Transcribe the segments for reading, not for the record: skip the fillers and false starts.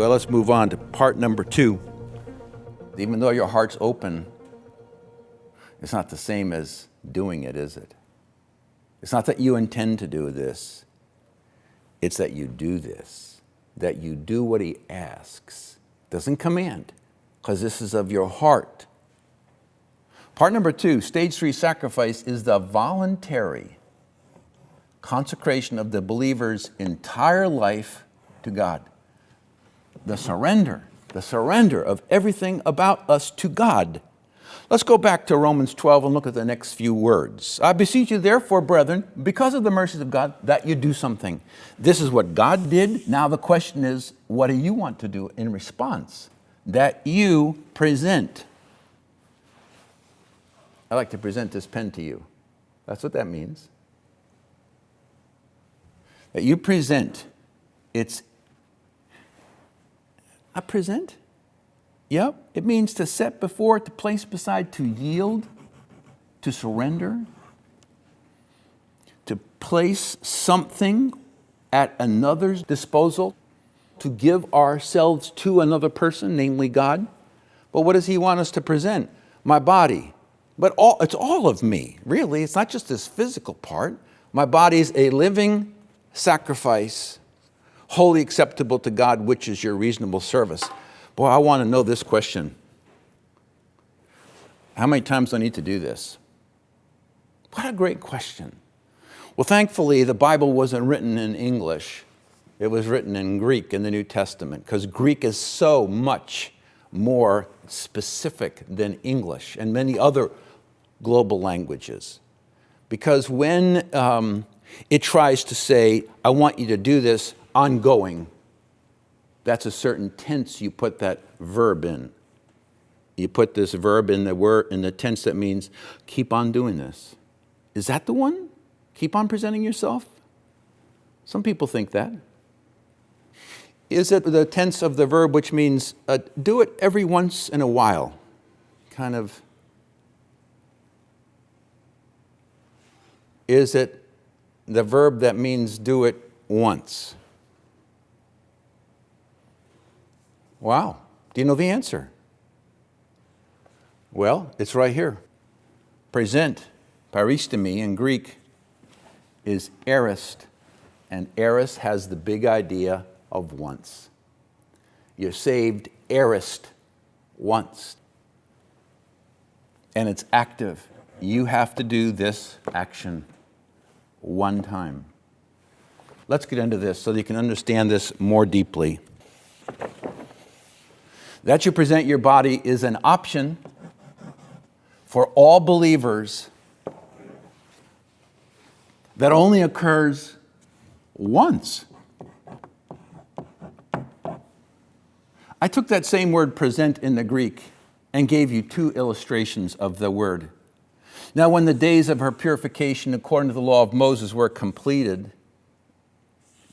Well, let's move on to part number 2. Even though your heart's open, it's not the same as doing it, is it? It's not that you intend to do this. It's that you do this, that you do what he asks. Doesn't command, because this is of your heart. Part number 2, stage 3 sacrifice, is the voluntary consecration of the believer's entire life to God. The surrender of everything about us to God. Let's go back to Romans 12 and look at the next few words. I beseech you therefore, brethren, because of the mercies of God, that you do something. This is what God did. Now the question is, what do you want to do in response? That you present. I like to present this pen to you. That's what that means. That you present. I present? Yep, it means to set before, to place beside, to yield, to surrender, to place something at another's disposal, to give ourselves to another person, namely God. But what does he want us to present? My body. But it's all of me, really. It's not just this physical part. My body is a living sacrifice, wholly acceptable to God, which is your reasonable service. Boy, I want to know this question. How many times do I need to do this? What a great question. Well, thankfully, the Bible wasn't written in English. It was written in Greek in the New Testament, because Greek is so much more specific than English and many other global languages. Because when it tries to say, I want you to do this ongoing, that's a certain tense you put that verb in. You put this verb in the tense that means keep on doing this. Is that the one? Keep on presenting yourself? Some people think that. Is it the tense of the verb which means do it every once in a while? Kind of. Is it the verb that means do it once? Wow. Do you know the answer? Well, it's right here. Present, paristemi in Greek, is aorist. And aorist has the big idea of once. You're saved aorist once. And it's active. You have to do this action one time. Let's get into this so that you can understand this more deeply. That you present your body is an option for all believers that only occurs once. I took that same word present in the Greek and gave you 2 illustrations of the word. Now, when the days of her purification according to the law of Moses were completed,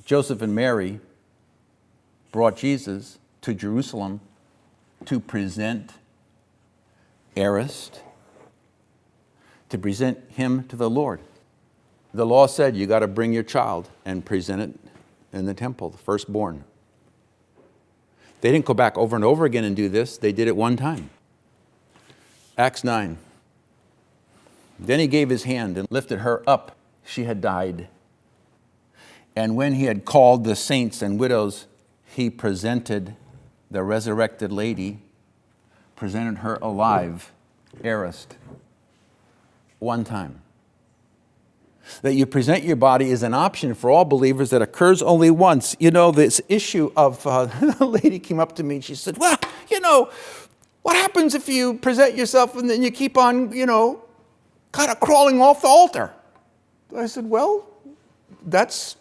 Joseph and Mary brought Jesus to Jerusalem to present aorist, to present him to the Lord. The law said you got to bring your child and present it in the temple, the firstborn. They didn't go back over and over again and do this. They did it one time. Acts 9. Then he gave his hand and lifted her up. She had died. And when he had called the saints and widows, he presented the resurrected lady, presented her alive, aorist, one time. That you present your body is an option for all believers that occurs only once. You know, this issue of, a lady came up to me and she said, well, what happens if you present yourself and then you keep on, kind of crawling off the altar? I said, well, that's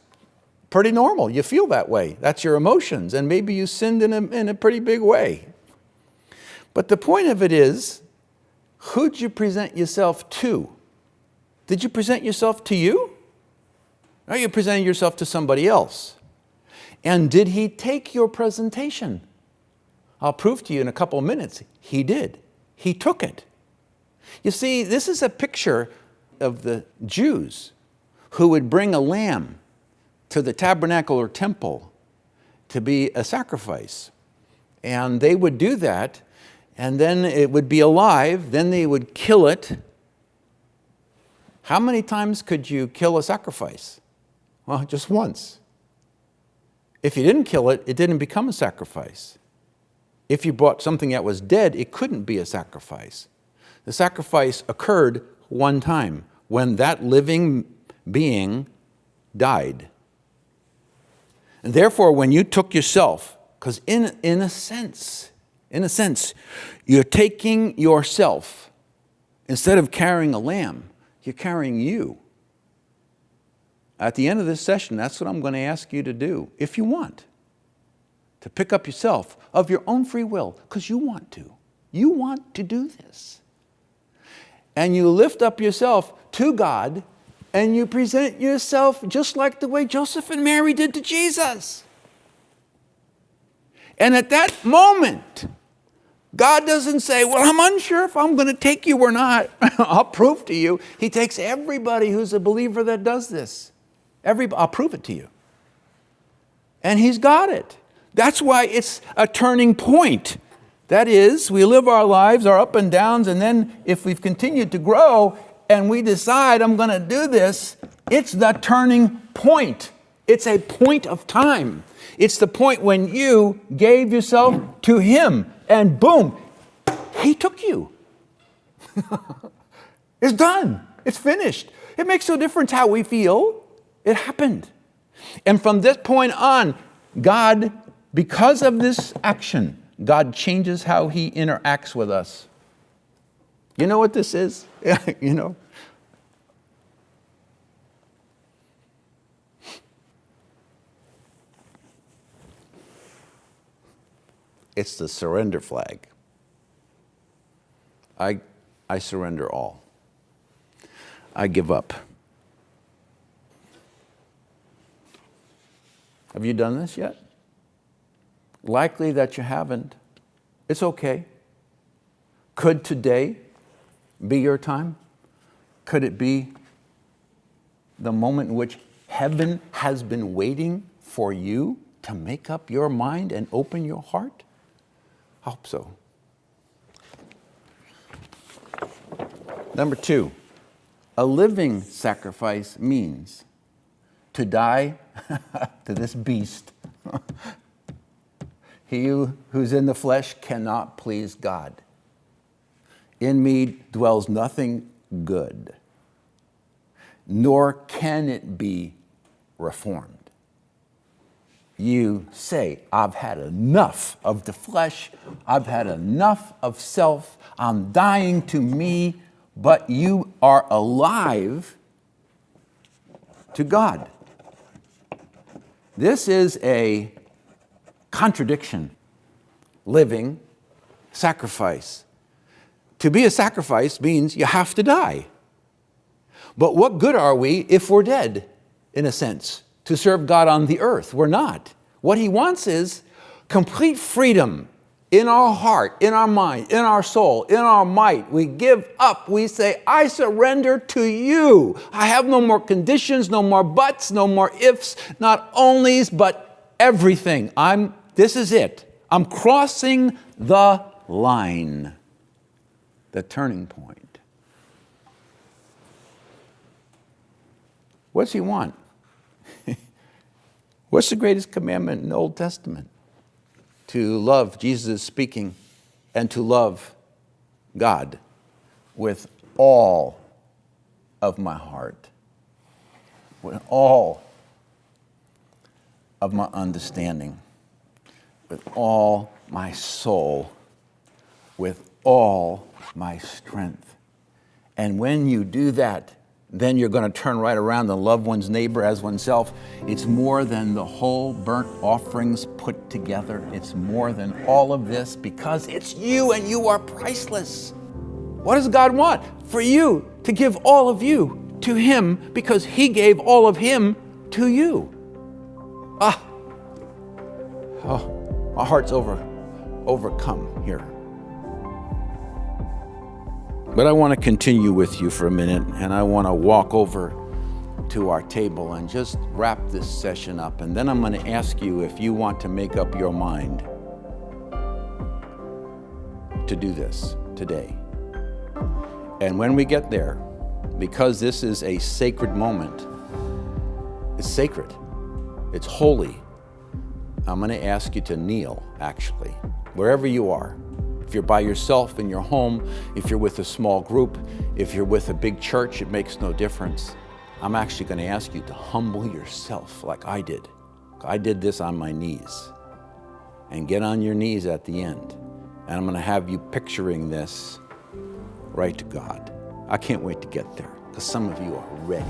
pretty normal. You feel that way. That's your emotions. And maybe you sinned in a pretty big way. But the point of it is, who'd you present yourself to? Did you present yourself to you? Or are you presenting yourself to somebody else? And did he take your presentation? I'll prove to you in a couple of minutes. He did. He took it. You see, this is a picture of the Jews who would bring a lamb to the tabernacle or temple to be a sacrifice. And they would do that, and then it would be alive, then they would kill it. How many times could you kill a sacrifice? Well, just once. If you didn't kill it, it didn't become a sacrifice. If you brought something that was dead, it couldn't be a sacrifice. The sacrifice occurred one time, when that living being died. And therefore, when you took yourself, because in a sense, you're taking yourself. Instead of carrying a lamb, you're carrying you. At the end of this session, that's what I'm going to ask you to do, if you want. To pick up yourself of your own free will, because you want to. You want to do this. And you lift up yourself to God, and you present yourself just like the way Joseph and Mary did to Jesus. And at that moment, God doesn't say, well, I'm unsure if I'm going to take you or not. I'll prove to you. He takes everybody who's a believer that does this. I'll prove it to you. And he's got it. That's why it's a turning point. That is, we live our lives, our up and downs, and then if we've continued to grow and we decide I'm going to do this, it's the turning point. It's a point of time. It's the point when you gave yourself to him, and boom, he took you. It's done. It's finished. It makes no difference how we feel. It happened. And from this point on, God, because of this action, God changes how he interacts with us. You know what this is? You know? It's the surrender flag. I surrender all. I give up. Have you done this yet? Likely that you haven't. It's okay. Could today be your time? Could it be the moment in which heaven has been waiting for you to make up your mind and open your heart? I hope so. Number 2, a living sacrifice means to die to this beast. He who's in the flesh cannot please God. In me dwells nothing good, nor can it be reformed. You say, I've had enough of the flesh. I've had enough of self. I'm dying to me, but you are alive to God. This is a contradiction. Living sacrifice. To be a sacrifice means you have to die. But what good are we if we're dead, in a sense, to serve God on the earth? We're not. What he wants is complete freedom in our heart, in our mind, in our soul, in our might. We give up. We say, I surrender to you. I have no more conditions, no more buts, no more ifs, not onlys, but everything. This is it. I'm crossing the line, the turning point. What's he want? What's the greatest commandment in the Old Testament? To love, Jesus is speaking, and to love God with all of my heart, with all of my understanding, with all my soul, with all my strength. And when you do that, then you're going to turn right around and love one's neighbor as oneself. It's more than the whole burnt offerings put together. It's more than all of this, because it's you and you are priceless. What does God want? For you to give all of you to him, because he gave all of him to you. My heart's overcome here. But I want to continue with you for a minute, and I want to walk over to our table and just wrap this session up. And then I'm going to ask you if you want to make up your mind to do this today. And when we get there, because this is a sacred moment, it's sacred, it's holy, I'm going to ask you to kneel, actually, wherever you are. If you're by yourself in your home, if you're with a small group, if you're with a big church, it makes no difference. I'm actually going to ask you to humble yourself like I did. I did this on my knees. And get on your knees at the end. And I'm going to have you picturing this right to God. I can't wait to get there, because some of you are ready.